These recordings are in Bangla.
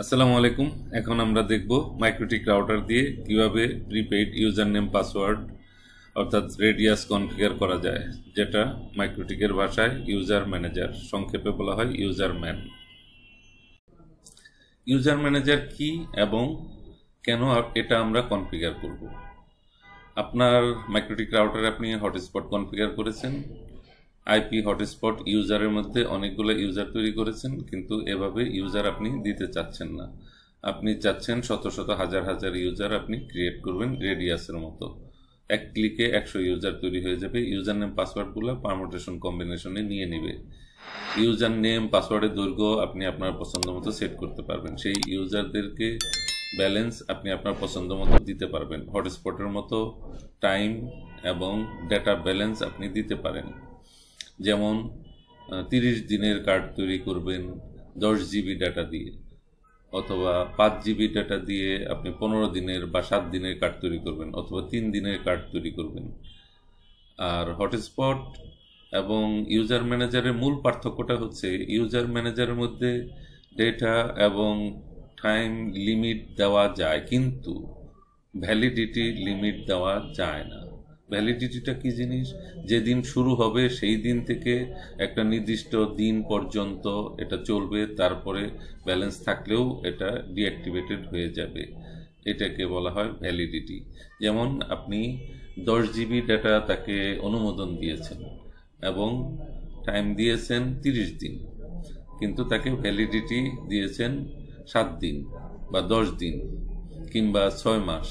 আসসালামু আলাইকুম। এখন আমরা দেখব মাইক্রোটিক রাউটার দিয়ে কিভাবে প্রিপেইড ইউজার নেম পাসওয়ার্ড অর্থাৎ রেডিয়াস কনফিগার করা যায়, যেটা মাইক্রোটিকের ভাষায় ইউজার ম্যানেজার, সংক্ষেপে বলা হয় ইউজার ম্যান। ইউজার ম্যানেজার কি এবং কেন এটা আমরা কনফিগার করব? আপনার মাইক্রোটিক রাউটারে আপনি হটস্পট কনফিগার করেছেন, আইপি হটস্পট ইউজারের মধ্যে অনেকগুলো ইউজার তৈরি করেছেন, কিন্তু এভাবে ইউজার আপনি দিতে চাচ্ছেন না। আপনি চাচ্ছেন শত শত হাজার হাজার ইউজার আপনি ক্রিয়েট করবেন রেডিয়াসের মতো। এক ক্লিকে 100 ইউজার তৈরি হয়ে যাবে। ইউজার নেম পাসওয়ার্ডগুলো পারমুটেশন কম্বিনেশনে নিয়ে নেবে। ইউজার নেম পাসওয়ার্ডের দৈর্ঘ্য আপনি আপনার পছন্দ মতো সেট করতে পারবেন। সেই ইউজারদেরকে ব্যালেন্স আপনি আপনার পছন্দ মতো দিতে পারবেন। হটস্পটের মতো টাইম এবং ডেটা ব্যালেন্স আপনি দিতে পারেন। যেমন 30 দিনের কার্ড তৈরি করবেন 10 জিবি ডাটা দিয়ে, অথবা 5 জিবি ডাটা দিয়ে আপনি 15 দিনের বা 7 দিনের কার্ড তৈরি করবেন, অথবা 3 দিনের কার্ড তৈরি করবেন। আর হটস্পট এবং ইউজার ম্যানেজারের মূল পার্থক্যটা হচ্ছে, ইউজার ম্যানেজারের মধ্যে ডেটা এবং টাইম লিমিট দেওয়া যায়, কিন্তু ভ্যালিডিটি লিমিট দেওয়া যায় না। ভ্যালিডিটিটা কি জিনিস? যেদিন শুরু হবে সেই দিন থেকে একটা নির্দিষ্ট দিন পর্যন্ত এটা চলবে, তারপরে ব্যালেন্স থাকলেও এটা ডিঅ্যাক্টিভেটেড হয়ে যাবে। এটাকে বলা হয় ভ্যালিডিটি। যেমন আপনি 10 জিবি ডাটা তাকে অনুমোদন দিয়েছেন এবং টাইম দিয়েছেন 30 দিন, কিন্তু তাকে ভ্যালিডিটি দিয়েছেন 7 দিন বা 10 দিন কিংবা 6 মাস।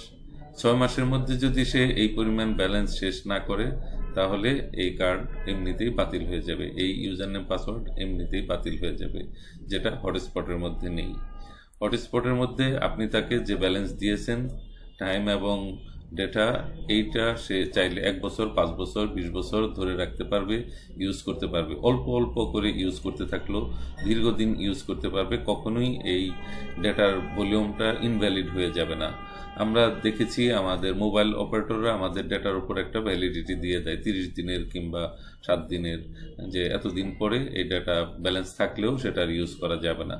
6 মাসের মধ্যে যদি সে এই পরিমাণ ব্যালেন্স শেষ না করে, তাহলে এই কার্ড এমনিতেই বাতিল হয়ে যাবে, এই ইউজার নেম পাসওয়ার্ড এমনিতেই বাতিল হয়ে যাবে, যেটা হটস্পটের মধ্যে নেই। হটস্পটের মধ্যে আপনি তাকে যে ব্যালেন্স দিয়েছেন, টাইম এবং ডেটা, এইটা সে চাইলে 1 বছর, 5 বছর, 20 বছর ধরে রাখতে পারবে, ইউজ করতে পারবে। অল্প অল্প করে ইউজ করতে থাকলেও দীর্ঘদিন ইউজ করতে পারবে। কখনোই এই ডেটার ভলিউমটা ইনভ্যালিড হয়ে যাবে না। আমরা দেখেছি আমাদের মোবাইল অপারেটররা আমাদের ডেটার উপর একটা ভ্যালিডিটি দিয়ে দেয় 30 দিনের কিংবা 7 দিনের, যে এতদিন পরে এই ডেটা ব্যালেন্স থাকলেও সেটা ইউজ করা যাবে না।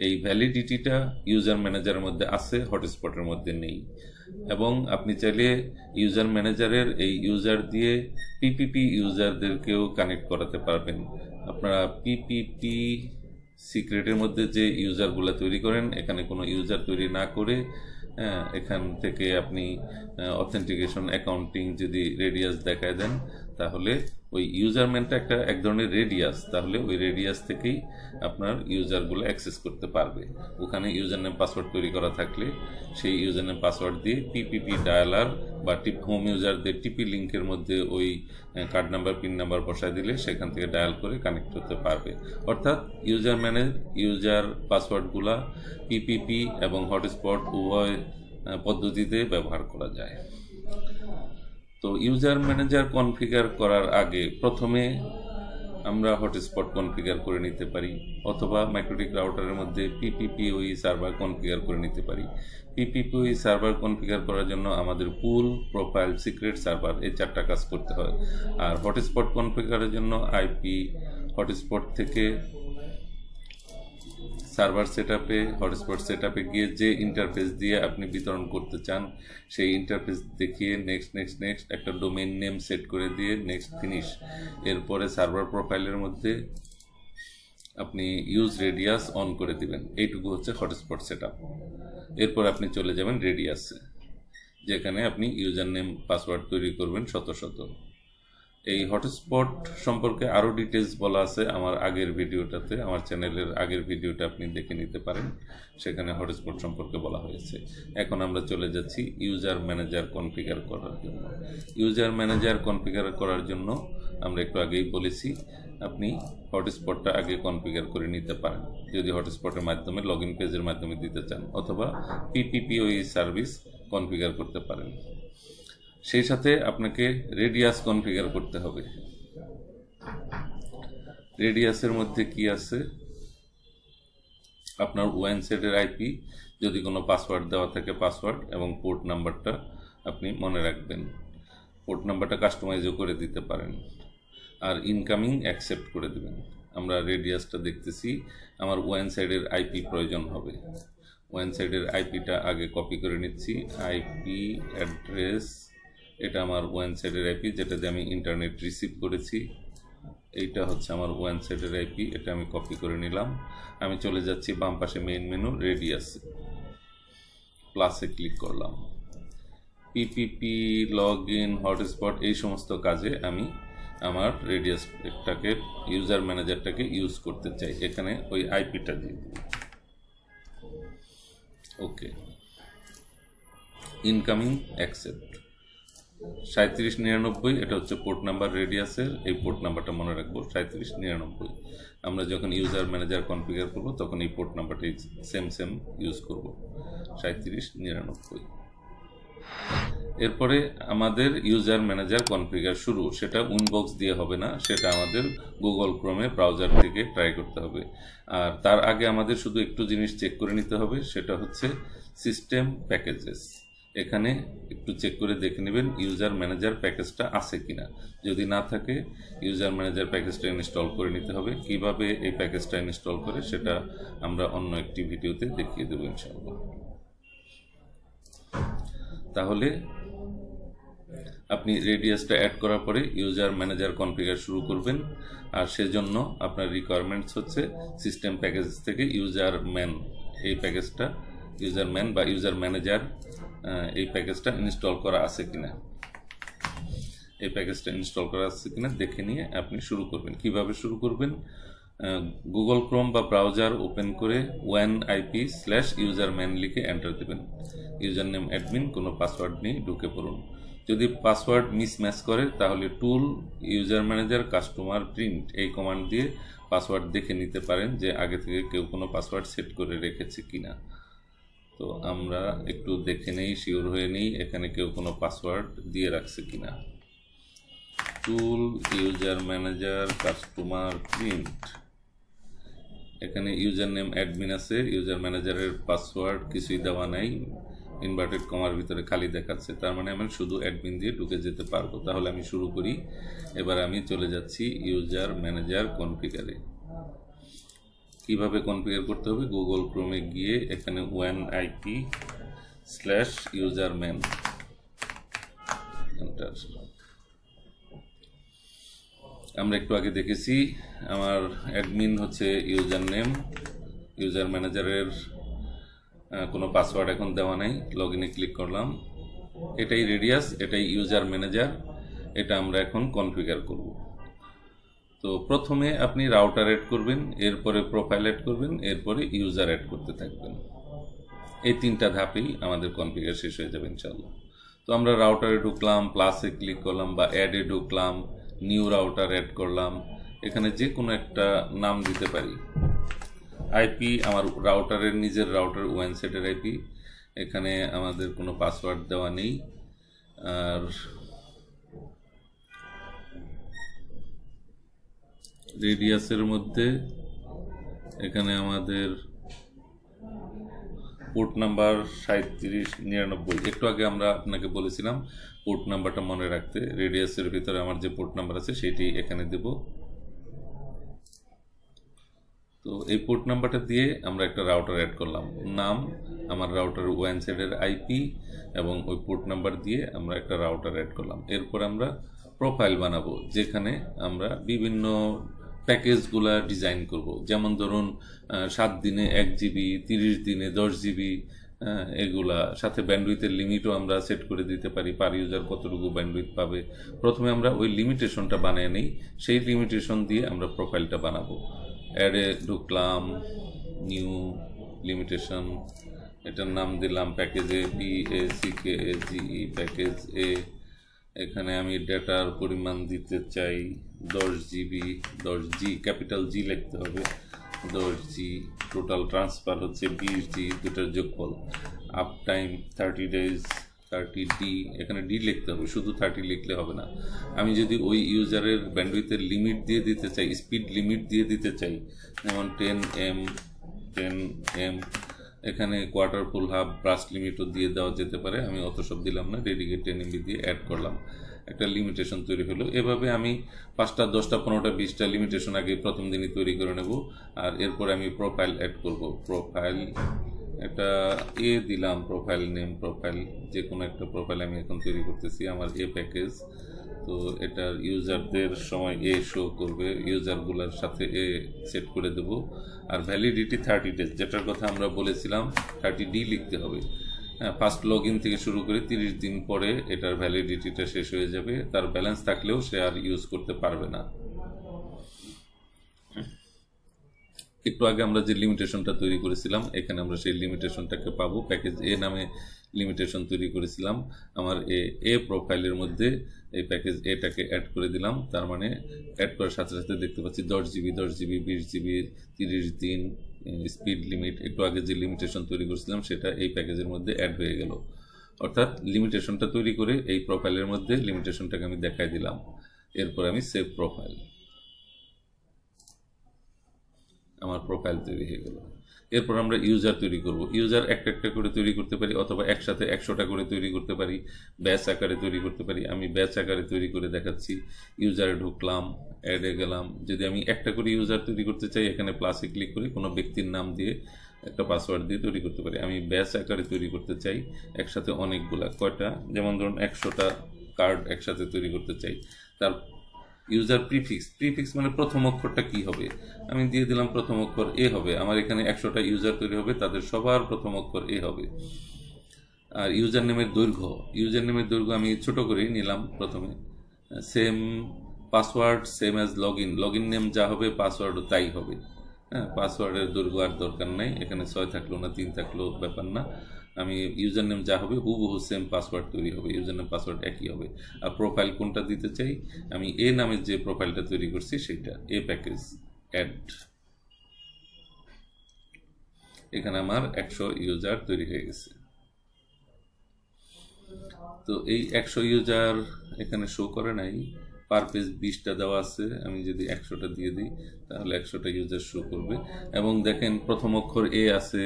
এই ভ্যালিডিটিটা ইউজার ম্যানেজারের মধ্যে আছে, হটস্পটের মধ্যে নেই। এবং আপনি চাইলে ইউজার ম্যানেজারের এই ইউজার দিয়ে পিপিপি ইউজারদেরকেও কানেক্ট করাতে পারবেন। আপনারা পিপিপি সিক্রেটের মধ্যে যে ইউজারগুলো তৈরি করেন, এখানে কোনো ইউজার তৈরি না করে এখান থেকে আপনি অথেন্টিকেশন অ্যাকাউন্টিং যদি রেডিয়াস দেখায় দেন, তাহলে ওই ইউজার ম্যানটা এক ধরনের রেডিয়াস, তাহলে ওই রেডিয়াস থেকেই আপনার ইউজারগুলো অ্যাক্সেস করতে পারবে। ওখানে ইউজার নেম পাসওয়ার্ড তৈরি করা থাকলে সেই ইউজার নেম পাসওয়ার্ড দিয়ে পিপিপি ডায়ালার বা হোম ইউজারদের টিপি লিঙ্কের মধ্যে ওই কার্ড নাম্বার, পিন নাম্বার বসায় দিলে সেখান থেকে ডায়াল করে কানেক্ট করতে পারবে। অর্থাৎ ইউজার ম্যানের ইউজার পাসওয়ার্ডগুলা পিপিপি এবং হটস্পট উভয় পদ্ধতিতে ব্যবহার করা যায়। তো ইউজার ম্যানেজার কনফিগার করার আগে প্রথমে আমরা হটস্পট কনফিগার করে নিতে পারি, অথবা মাইক্রোটিক রাউটারের মধ্যে পিপিপিওই সার্ভার কনফিগার করে নিতে পারি। পিপিপিওই সার্ভার কনফিগার করার জন্য আমাদের পুল, প্রোফাইল, সিক্রেট সার্ভার, এই 4টা কাজ করতে হয়। আর হটস্পট কনফিগারের জন্য আইপি হটস্পট থেকে সার্ভার সেটআপে, হটস্পট সেটআপে গিয়ে যে ইন্টারফেস দিয়ে আপনি বিতরণ করতে চান সেই ইন্টারফেস দেখিয়ে নেক্সট নেক্সট নেক্সট একটা ডোমেইন নেম সেট করে দিয়ে নেক্সট ফিনিশ। এরপরে সার্ভার প্রোফাইলের মধ্যে আপনি ইউজ রেডিয়াস অন করে দিবেন। এইটুকু হচ্ছে হটস্পট সেটআপ। এরপর আপনি চলে যাবেন রেডিয়াসে, যেখানে আপনি ইউজার নেম পাসওয়ার্ড তৈরি করবেন শত শত। এই হটস্পট সম্পর্কে আরও ডিটেলস বলা আছে আমার আগের ভিডিওটাতে, আমার চ্যানেলের আগের ভিডিওটা আপনি দেখে নিতে পারেন, সেখানে হটস্পট সম্পর্কে বলা হয়েছে। এখন আমরা চলে যাচ্ছি ইউজার ম্যানেজার কনফিগার করার জন্য। ইউজার ম্যানেজার কনফিগার করার জন্য আমরা একটু আগেই বলেছি, আপনি হটস্পটটা আগে কনফিগার করে নিতে পারেন যদি হটস্পটের মাধ্যমে লগ ইন পেজের মাধ্যমে দিতে চান, অথবা পিপিপিওই সার্ভিস কনফিগার করতে পারেন। সেই সাথে আপনাকে রেডিয়াস কনফিগার করতে হবে। রেডিয়াসের মধ্যে কি আছে? আপনার ওয়ান সাইডের আইপি, যদি কোনো পাসওয়ার্ড দেওয়া থাকে পাসওয়ার্ড এবং পোর্ট নাম্বারটা আপনি মনে রাখবেন। পোর্ট নাম্বারটা কাস্টমাইজও করে দিতে পারেন। আর ইনকামিং অ্যাকসেপ্ট করে দেবেন। আমরা রেডিয়াসটা দেখতেছি, আমার ওয়ান সাইডের আইপি প্রয়োজন হবে। ওয়ান সাইডের আইপিটা আগে কপি করে নিচ্ছি। আইপি অ্যাড্রেস, এটা আমার ওয়ান সাইডের আইপি যেটা দিয়ে আমি ইন্টারনেট রিসিভ করেছি। এইটা হচ্ছে আমার ওয়ান সাইডের আইপি, এটা আমি কপি করে নিলাম। আমি চলে যাচ্ছি বাম পাশে মেইন মেনু রেডিয়াস, প্লাসে ক্লিক করলাম। পিপিপি, লগ ইন, হটস্পট এই সমস্ত কাজে আমি আমার রেডিয়াসটাকে, ইউজার ম্যানেজারটাকে ইউজ করতে চাই। এখানে ওই আইপিটা দিয়ে দিই। ওকে, ইনকামিং অ্যাকসেপ্ট। 3799 এটা হচ্ছে পোর্ট নাম্বার রেডিয়াসের, এই পোর্ট নাম্বারটা মনে রাখবো 3799। আমরা যখন ইউজার ম্যানেজার কনফিগার করব তখন এই পোর্ট নাম্বারটাই সেম ইউজ করব, 3799। এরপরে আমাদের ইউজার ম্যানেজার কনফিগার শুরু, সেটা উইনবক্স দিয়ে হবে না, সেটা আমাদের গুগল ক্রোমে ব্রাউজার থেকে ট্রাই করতে হবে। আর তার আগে আমাদের শুধু একটু জিনিস চেক করে নিতে হবে, সেটা হচ্ছে সিস্টেম প্যাকেজেস। এখানে একটু চেক করে দেখে নেবেন ইউজার ম্যানেজার প্যাকেজটা আছে কিনা। যদি না থাকে ইউজার ম্যানেজার প্যাকেজটা ইনস্টল করে নিতে হবে। কিভাবে এই প্যাকেজটা ইনস্টল করে সেটা আমরা অন্য একটি ভিডিওতে দেখিয়ে দেবো ইনশাআল্লাহ। তাহলে আপনি রেডিয়াসটা অ্যাড করার পরে ইউজার ম্যানেজার কনফিগার শুরু করবেন। আর সেজন্য আপনার রিকোয়ারমেন্টস হচ্ছে সিস্টেম প্যাকেজ থেকে ইউজার ম্যান, এই প্যাকেজটা ইউজার ম্যান বা ইউজার ম্যানেজার এই প্যাকেজটা ইনস্টল করা আছে কিনা, এই প্যাকেজটা ইনস্টল করা আছে কিনা দেখে নিয়ে আপনি শুরু করবেন। কিভাবে শুরু করবেন? গুগল ক্রোম বা ব্রাউজার ওপেন করে WAN-IP/userman লিখে এন্টার দেবেন। ইউজার নেম অ্যাডমিন, কোনো পাসওয়ার্ড নিয়ে ঢুকে পড়ুন। যদি পাসওয়ার্ড মিসম্যাচ করে তাহলে টুল ইউজার ম্যানেজার কাস্টমার প্রিন্ট এই কমান্ড দিয়ে পাসওয়ার্ড দেখে নিতে পারেন যে আগে থেকে কেউ কোনো পাসওয়ার্ড সেট করে রেখেছে কিনা। তো আমরা একটু দেখে নেই, শিওর হয়ে নেই এখানে কেউ কোনো পাসওয়ার্ড দিয়ে রাখছে কিনা। টুল ইউজার ম্যানেজার কাস্টমার প্রিন্ট, এখানে ইউজার নেম অ্যাডমিন আছে, ইউজার ম্যানেজারের পাসওয়ার্ড কিছুই দেওয়া নাই, ইনভার্টেড কমার ভিতরে খালি দেখাচ্ছে, তার মানে আমি শুধু অ্যাডমিন দিয়ে ঢুকে যেতে পারবো। তাহলে আমি শুরু করি। এবার আমি চলে যাচ্ছি ইউজার ম্যানেজার কনফিগারে। কিভাবে কনফিগার করতে হবে? গুগল ক্রোমে গিয়ে এখানে WAN-IP/userman এন্টার। আমরা একটু আগে দেখেছি আমার অ্যাডমিন হচ্ছে ইউজার নেম, ইউজার ম্যানেজারের কোনো পাসওয়ার্ড এখন দেওয়া নাই। লগ ইনে ক্লিক করলাম। এটাই রেডিয়াস, এটাই ইউজার ম্যানেজার, এটা আমরা এখন কনফিগার করব। তো প্রথমে আপনি রাউটার অ্যাড করবেন, এরপরে প্রোফাইল অ্যাড করবেন, এরপরে ইউজার অ্যাড করতে থাকবেন। এই তিনটা ধাপেই আমাদের কনফিগার শেষ হয়ে যাবে ইনশাআল্লাহ। তো আমরা রাউটারে ঢুকলাম, প্লাসে ক্লিক করলাম বা অ্যাডে ঢুকলাম, নিউ রাউটার অ্যাড করলাম। এখানে যে কোনো একটা নাম দিতে পারি। আইপি আমার রাউটারের নিজের রাউটার ওয়ান সাইডের আইপি, এখানে আমাদের কোনো পাসওয়ার্ড দেওয়া নেই। আর রেডিয়াসের মধ্যে এখানে আমাদের পোর্ট নাম্বার 3799। একটু আগে আমরা আপনাকে বলেছিলাম পোর্ট নাম্বারটা মনে রাখতে। রেডিয়াসের ভিতরে আমার যে পোর্ট নাম্বার আছে সেটি এখানে দেব। তো এই পোর্ট নাম্বারটা দিয়ে আমরা একটা রাউটার অ্যাড করলাম। নাম আমার রাউটার ওয়ান সাইডের আইপি এবং ওই পোর্ট নাম্বার দিয়ে আমরা একটা রাউটার অ্যাড করলাম। এরপর আমরা প্রোফাইল বানাবো যেখানে আমরা বিভিন্ন প্যাকেজগুলা ডিজাইন করব। যেমন ধরুন 7 দিনে 1 GB, 30 দিনে 10 GB, এগুলা সাথে ব্যান্ডউইথের লিমিটও আমরা সেট করে দিতে পারি, পার ইউজার কতটুকু ব্যান্ডউইথ পাবে। প্রথমে আমরা ওই লিমিটেশনটা বানিয়ে নিই, সেই লিমিটেশন দিয়ে আমরা প্রোফাইলটা বানাবো। অ্যাডে ঢুকলাম, নিউ লিমিটেশন, এটার নাম দিলাম প্যাকেজে PACKAGE প্যাকেজ এ। এখানে আমি ডেটার পরিমাণ দিতে চাই 10 GB, 10G, ক্যাপিটাল জি লিখতে হবে, 10G। টোটাল ট্রান্সফার হচ্ছে 20G, দুটার যোগফল। আপ টাইম 30 days, 30D, এখানে ডি লিখতে হবে, শুধু 30 লিখলে হবে না। আমি যদি ওই ইউজারের ব্যান্ডউইথের লিমিট দিয়ে দিতে চাই, স্পিড লিমিট দিয়ে দিতে চাই, যেমন 10M, এখানে কোয়ার্টার, ফুল, হাফ, ব্রাস্ট লিমিটও দিয়ে দেওয়া যেতে পারে। আমি অত সব দিলাম না, ডেডিকেট 10 MB দিয়ে অ্যাড করলাম, একটা লিমিটেশন তৈরি হলো। এভাবে আমি 5টা, 10টা, 15টা, 20টা লিমিটেশন আগে প্রথম দিনই তৈরি করে নেব। আর এরপরে আমি প্রোফাইল অ্যাড করব। প্রোফাইল এটা এ দিলাম, প্রোফাইল নেম, প্রোফাইল যে কোনো একটা প্রোফাইল আমি এখন তৈরি করতেছি আমার এ প্যাকেজ। তো এটার ইউজারদের সময় এ শো করবে, ইউজারগুলোর সাথে এ সেট করে দেব। আর ভ্যালিডিটি 30 days, যেটার কথা আমরা বলেছিলাম 30D লিখতে হবে। হ্যাঁ, ফার্স্ট লগ ইন থেকে শুরু করে 30 দিন পরে এটার ভ্যালিডিটিটা শেষ হয়ে যাবে। তার ব্যালেন্স থাকলেও সে আর ইউজ করতে পারবে না। একটু আগে আমরা যে লিমিটেশনটা তৈরি করেছিলাম, এখানে আমরা সেই লিমিটেশনটাকে পাবো। প্যাকেজ এ নামে লিমিটেশন তৈরি করেছিলাম, আমার এ প্রোফাইলের মধ্যে এই প্যাকেজ এটাকে অ্যাড করে দিলাম। তার মানে অ্যাড করার সাথে সাথে দেখতে পাচ্ছি 10 GB, 10 GB, 20 GB, 30 দিন স্পিড লিমিট। একটু আগে যে লিমিটেশন তৈরি করেছিলাম সেটা এই প্যাকেজের মধ্যে অ্যাড হয়ে গেল। অর্থাৎ লিমিটেশনটা তৈরি করে এই প্রোফাইলের মধ্যে লিমিটেশনটাকে আমি দেখাই দিলাম। এরপর আমি সেভ প্রোফাইল, আমার প্রোফাইল তৈরি হয়ে গেল। এরপর আমরা ইউজার তৈরি করব। ইউজার একটা একটা করে তৈরি করতে পারি, অথবা একসাথে 100টা করে তৈরি করতে পারি, ব্যাচ আকারে তৈরি করতে পারি। আমি ব্যাচ আকারে তৈরি করে দেখাচ্ছি। ইউজারে ঢুকলাম, অ্যাডে গেলাম। যদি আমি একটা করে ইউজার তৈরি করতে চাই, এখানে প্লাসে ক্লিক করি, কোনো ব্যক্তির নাম দিয়ে একটা পাসওয়ার্ড দিয়ে তৈরি করতে পারি। আমি ব্যাচ আকারে তৈরি করতে চাই একসাথে অনেকগুলা, কয়টা, যেমন ধরুন 100টা কার্ড একসাথে তৈরি করতে চাই। তার ইউজার প্রিফিক্স মানে প্রথম অক্ষরটা কি হবে, আমি দিয়ে দিলাম প্রথম অক্ষর এ হবে। আমার এখানে 100টা ইউজার তৈরি হবে, তাদের সবার প্রথম অক্ষর এ হবে। আর ইউজার নেমের দৈর্ঘ্য আমি ছোট করেই নিলাম প্রথমে। Same password same as log in name যা হবে পাসওয়ার্ডও তাই হবে। হ্যাঁ, পাসওয়ার্ডের দৈর্ঘ্য আর দরকার নেই, এখানে 6 থাকলো না 3 থাকলো ব্যাপার না। আমি ইউজার নেম যা হবে হুবহু সেম পাসওয়ার্ড তৈরি হবে, ইউজার নেম পাসওয়ার্ড একই হবে। আর প্রোফাইল কোনটা দিতে চাই, আমি এ নামের যে প্রোফাইলটা তৈরি করছি সেইটা, এ প্যাকেজ অ্যাড। এখানে আমার 100 ইউজার তৈরি হয়ে গেছে। তো এই 100 ইউজার এখানে শো করে নাই, পার পেজ 20টা দেওয়া আছে। আমি যদি 100টা দিয়ে দিই তাহলে 100টা ইউজার শো করবে। এবং দেখেন প্রথম অক্ষর এ আছে,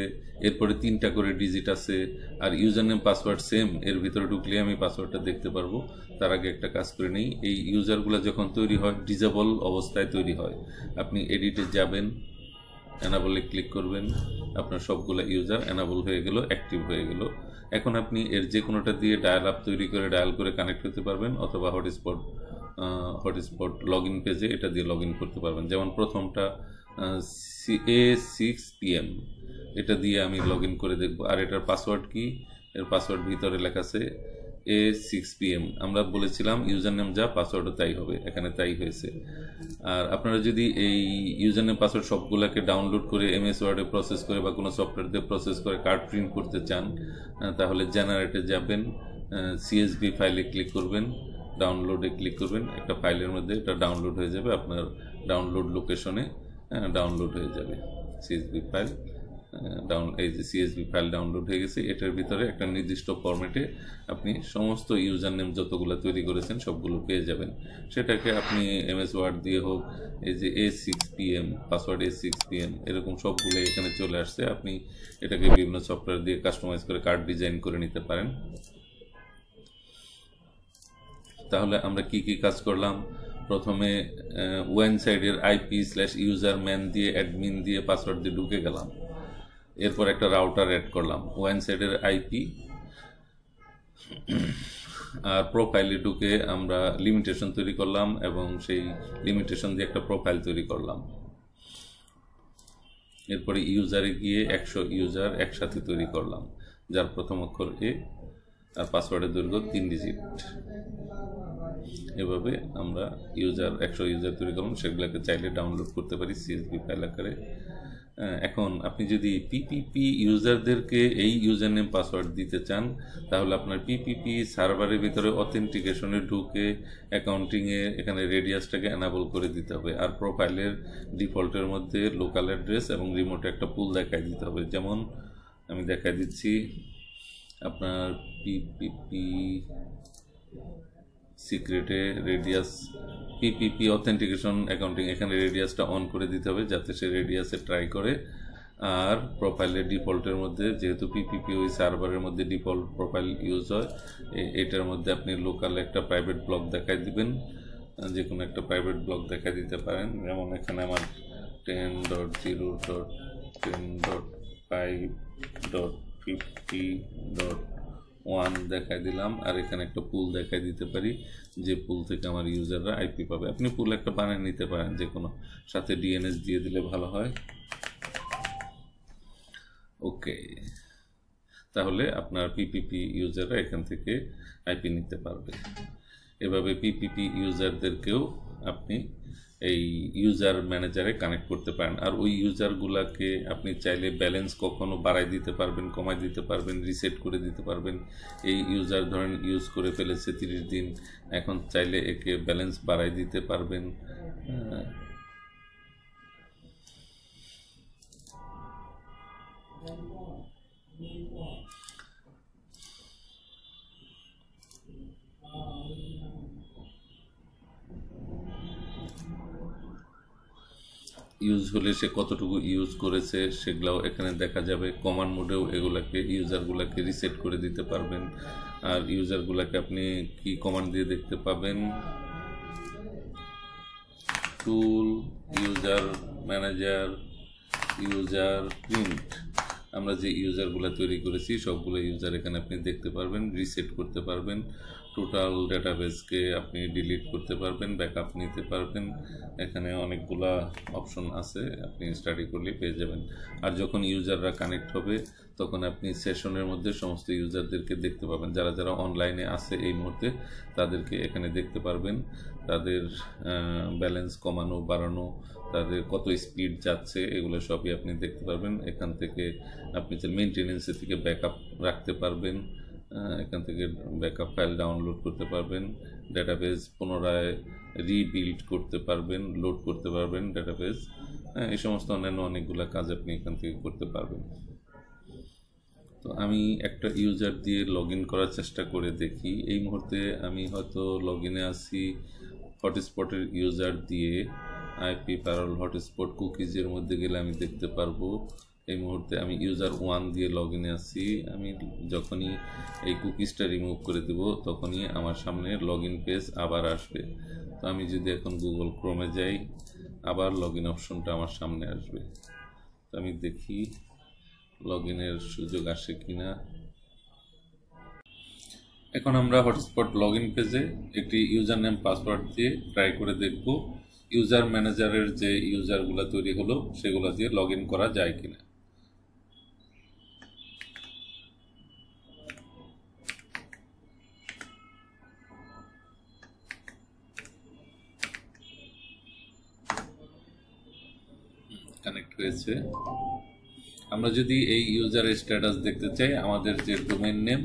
এরপরে 3টা করে ডিজিট আছে, আর ইউজার নেম পাসওয়ার্ড সেম। এর ভিতরে ঢুকলে আমি পাসওয়ার্ডটা দেখতে পারবো। তার আগে একটা কাজ করে নেই, এই ইউজারগুলো যখন তৈরি হয় ডিজেবল অবস্থায় তৈরি হয়। আপনি এডিটে যাবেন, এনাবলে ক্লিক করবেন, আপনার সবগুলো ইউজার এনাবল হয়ে গেল, অ্যাক্টিভ হয়ে গেল। এখন আপনি এর যে কোনোটা দিয়ে ডায়াল আপ তৈরি করে ডায়াল করে কানেক্ট হতে পারবেন, অথবা হটস্পট লগ ইন পেজে এটা দিয়ে লগ ইন করতে পারবেন। যেমন প্রথমটা A6PM, এটা দিয়ে আমি লগ ইন করে দেখব। আর এটার পাসওয়ার্ড কি, এর পাসওয়ার্ড ভিতরে লেখা আছে A6PM। আমরা বলেছিলাম ইউজার নেম যা পাসওয়ার্ডও তাই হবে, এখানে তাই হয়েছে। আর আপনারা যদি এই ইউজার নেম পাসওয়ার্ড সবগুলোকে ডাউনলোড করে MS ওয়ার্ডে প্রসেস করে বা কোনো সফটওয়্যার দিয়ে প্রসেস করে কার্ড প্রিন্ট করতে চান, তাহলে জেনারেটে যাবেন, CSV ফাইলে ক্লিক করবেন, ডাউনলোডে ক্লিক করবেন, একটা ফাইলের মধ্যে এটা ডাউনলোড হয়ে যাবে, আপনার ডাউনলোড লোকেশনে ডাউনলোড হয়ে যাবে CSV ফাইল। এই যে CSV ফাইল ডাউনলোড হয়ে গেছে। এটার ভিতরে একটা নির্দিষ্ট ফরম্যাটে আপনি সমস্ত ইউজার নেম যতগুলো তৈরি করেছেন সবগুলো পেয়ে যাবেন। সেটাকে আপনি MS ওয়ার্ড দিয়ে হোক, এই যে A6PM পাসওয়ার্ড A6PM এরকম সবগুলো এখানে চলে আসছে। আপনি এটাকে বিভিন্ন সফটওয়্যার দিয়ে কাস্টমাইজ করে কার্ড ডিজাইন করে নিতে পারেন। তাহলে আমরা কি কি কাজ করলাম, প্রথমে ওয়ান সাইডের IP/user ম্যান দিয়ে অ্যাডমিন দিয়ে পাসওয়ার্ড দিয়ে ঢুকে গেলাম। এরপর একটা রাউটার অ্যাড করলাম, ওয়ান সাইডের IP আর প্রোফাইলে ঢুকে আমরা লিমিটেশন তৈরি করলাম এবং সেই লিমিটেশন দিয়ে একটা প্রোফাইল তৈরি করলাম। এরপরে ইউজারে গিয়ে 100 ইউজার একসাথে তৈরি করলাম, যার প্রথম অক্ষর এ আর পাসওয়ার্ডের দৈর্ঘ্য 3 ডিজিট। এভাবে আমরা 100 ইউজার তৈরি করলাম, সেগুলোকে চাইলে ডাউনলোড করতে পারি CSV ফাইল আকারে। এখন আপনি যদি PPP ইউজারদেরকে এই ইউজার নেম পাসওয়ার্ড দিতে চান, তাহলে আপনার PPP সার্ভারের ভিতরে অথেন্টিকেশনে ঢুকে অ্যাকাউন্টিংয়ে এখানে রেডিয়াসটাকে এনাবল করে দিতে হবে। আর প্রোফাইলের ডিফল্টের মধ্যে লোকাল অ্যাড্রেস এবং রিমোটে একটা পুল দেখাই দিতে হবে। যেমন আমি দেখাই দিচ্ছি, আপনার PPP সিক্রেটে রেডিয়াস PPP অথেন্টিকেশন অ্যাকাউন্টিং, এখানে রেডিয়াসটা অন করে দিতে হবে যাতে সে রেডিয়াসে ট্রাই করে। আর প্রোফাইলের ডিফল্টের মধ্যে, যেহেতু PPP ওই সার্ভারের মধ্যে ডিফল্ট প্রোফাইল ইউজ হয়, এটার মধ্যে আপনি লোকাল একটা প্রাইভেট ব্লক দেখাই দিবেন, যে কোনো একটা প্রাইভেট ব্লক দেখাই দিতে পারেন। যেমন এখানে আমার 10.0.10.5 1.50.1 দেখাই দিলাম, আর এখানে একটা পুল দেখাই দিতে পারি যে পুল থেকে আমার ইউজাররা আইপি পাবে। আপনি পুল একটা বানিয়ে নিতে পারেন যে কোনো, সাথে ডিএনএস দিয়ে দিলে ভালো হয়। ওকে, তাহলে আপনার পিপিপি ইউজাররা এখান থেকে আইপি নিতে পারবে। এভাবে পিপিপি ইউজারদেরকেও আপনি এই ইউজার ম্যানেজারে কানেক্ট করতে পারেন। আর ওই ইউজারগুলোকে আপনি চাইলে ব্যালেন্স কখনো বাড়াই দিতে পারবেন, কমাই দিতে পারবেন, রিসেট করে দিতে পারবেন। এই ইউজার ধরেন ইউজ করে ফেলেছে 30 দিন, এখন চাইলে একে ব্যালেন্স বাড়াই দিতে পারবেন। ইউজ হলে সে কতটুকু ইউজ করেছে সেগুলাও এখানে দেখা যাবে। কমান্ড মোডেও এগুলাকে ইউজারগুলোকে রিসেট করে দিতে পারবেন। আর ইউজারগুলোকে আপনি কি কমান্ড দিয়ে দেখতে পাবেন, টুল, ইউজার ম্যানেজার, ইউজার প্রিন্ট। আমরা যে ইউজারগুলো তৈরি করেছি সবগুলো ইউজার এখানে আপনি দেখতে পারবেন, রিসেট করতে পারবেন। টোটাল ডাটাবেসকে আপনি ডিলিট করতে পারবেন, ব্যাকআপ নিতে পারবেন। এখানে অনেকগুলা অপশন আছে, আপনি স্টাডি করলে পেয়ে যাবেন। আর যখন ইউজাররা কানেক্ট হবে তখন আপনি সেশনের মধ্যে সমস্ত ইউজারদেরকে দেখতে পাবেন। যারা যারা অনলাইনে আছে এই মুহূর্তে তাদেরকে এখানে দেখতে পারবেন, তাদের ব্যালেন্স কমানো বাড়ানো, তাদের কত স্পিড যাচ্ছে এগুলো সবই আপনি দেখতে পারবেন। এখান থেকে আপনি মেনটেনেন্সের থেকে ব্যাকআপ রাখতে পারবেন, এখান থেকে ব্যাকআপ ফাইল ডাউনলোড করতে পারবেন, ডাটাবেস পুনরায় রিবিল্ড করতে পারবেন, লোড করতে পারবেন ডাটাবেস, এই সমস্ত অন্যান্য অনেকগুলো কাজ আপনি এখান থেকে করতে পারবেন। তো আমি একটা ইউজার দিয়ে লগ ইন করার চেষ্টা করে দেখি। এই মুহূর্তে আমি হয়তো লগ ইনে আসি হটস্পটের ইউজার দিয়ে, আইপি প্যারল হটস্পট কুকিজের মধ্যে গেলে আমি দেখতে পারবো। এই মুহূর্তে আমি ইউজার 1 দিয়ে লগ ইনে আসি। আমি যখনই এই কুকিজটা রিমুভ করে দেব তখনই আমার সামনে লগ ইন পেজ আবার আসবে। তো আমি যদি এখন গুগল ক্রোমে যাই, আবার লগ ইন অপশনটা আমার সামনে আসবে। তো আমি দেখি লগ ইনের সুযোগ আসে কিনা। এখন আমরা হটস্পট লগ ইন পেজে একটি ইউজার নেম পাসওয়ার্ড দিয়ে ট্রাই করে দেখব ইউজার ম্যানেজারের যে ইউজারগুলো তৈরি হলো সেগুলো দিয়ে লগ ইন করা যায় কিনা। কানেক্ট হয়েছে। আমরা যদি এই ইউজারের স্ট্যাটাস দেখতে চাই, আমাদের যে ডোমেইন নেম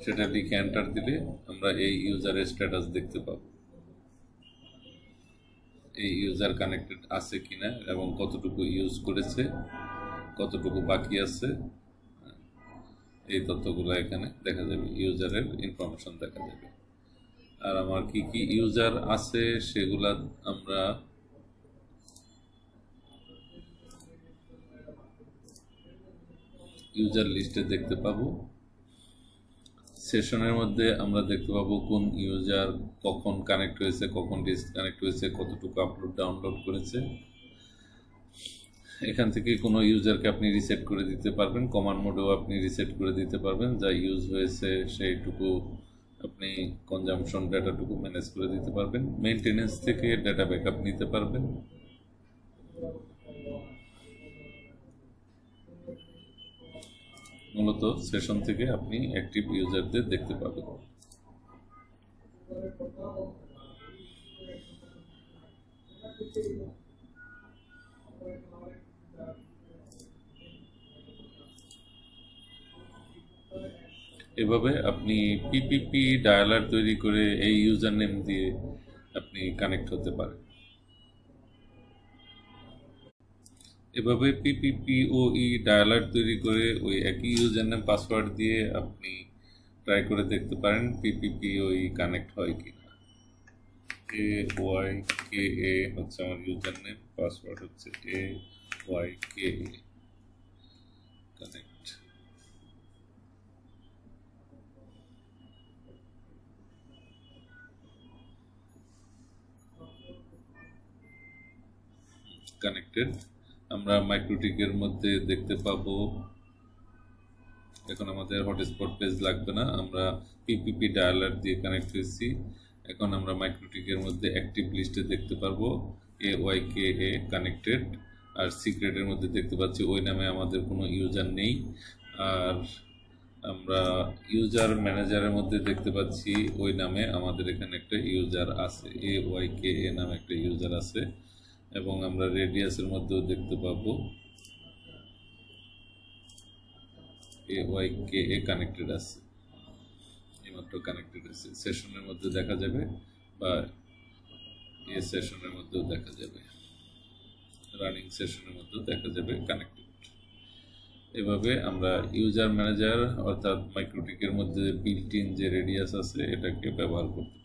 সেটা লিখে এন্টার দিলে আমরা এই ইউজারের স্ট্যাটাস দেখতে পাবো, এই ইউজার কানেক্টেড আছে কিনা এবং কতটুকু ইউজ করেছে, কতটুকু বাকি আছে, এই তথ্যগুলো এখানে দেখা যাবে, ইউজারের ইনফরমেশন দেখা যাবে। আর আমার কি কি ইউজার আছে সেগুলা আমরা ইউজার লিস্টে দেখতে পাবো। সেশনের মধ্যে আমরা দেখতে পাবো কোন ইউজার কখন কানেক্ট হয়েছে, কখন ডিসকানেক্ট হয়েছে, কতটুকু আপলোড ডাউনলোড করেছে। এখান থেকে কোনো ইউজারকে আপনি রিসেট করে দিতে পারবেন, কমান্ড মোডেও আপনি রিসেট করে দিতে পারবেন। যা ইউজ হয়েছে সেইটুকু আপনি কনজাম্পশন ডাটাটুকু ম্যানেজ করে দিতে পারবেন। মেইনটেনেন্স থেকে ডাটা ব্যাকআপ নিতে পারবেন। মূলত সেশন থেকে আপনি অ্যাক্টিভ ইউজারদের দেখতে পাবেন। এভাবে আপনি পিপিপি ডায়ালার তৈরি করে এই ইউজার নেম দিয়ে আপনি কানেক্ট হতে পারেন। এভাবে পিপিপিওই ডায়ালার তৈরি করে ওই একই ইউজার নেম পাসওয়ার্ড দিয়ে আপনি ট্রাই করে দেখতে পারেন পিপিপিওই কানেক্ট হয় কিনা। AYKA হচ্ছে আমার ইউজার নেম, পাসওয়ার্ড হচ্ছে AYKA। কানেক্ট। কানেক্টেড। আমরা মাইক্রোটিকের মধ্যে দেখতে পাবো এখন আমাদের হটস্পট পেজ লাগবে না, আমরা পিপিপি ডায়ালার দিয়ে কানেক্ট হয়েছি। এখন আমরা মাইক্রোটিকের মধ্যে অ্যাক্টিভ লিস্টে দেখতে পারবো AYKA কানেক্টেড, আর সিক্রেটের মধ্যে দেখতে পাচ্ছি ওই নামে আমাদের কোনো ইউজার নেই। আর আমরা ইউজার ম্যানেজারের মধ্যে দেখতে পাচ্ছি ওই নামে আমাদের এখানে একটা ইউজার আছে, AYKA নামে একটা ইউজার আছে। এবং আমরা রেডিয়াসের মধ্যেও দেখতে পাবো AYKA কানেক্টেড আছে, এইমাত্র কানেক্টেড আছে। সেশনের মধ্যে দেখা যাবে বা এই সেশনের মধ্যেও দেখা যাবে, রানিং সেশনের মধ্যেও দেখা যাবে কানেক্টেড। এভাবে আমরা ইউজার ম্যানেজার অর্থাৎ মাইক্রোটিকের মধ্যে বিল্ট ইন যে রেডিয়াস আছে এটাকে ব্যবহার করতে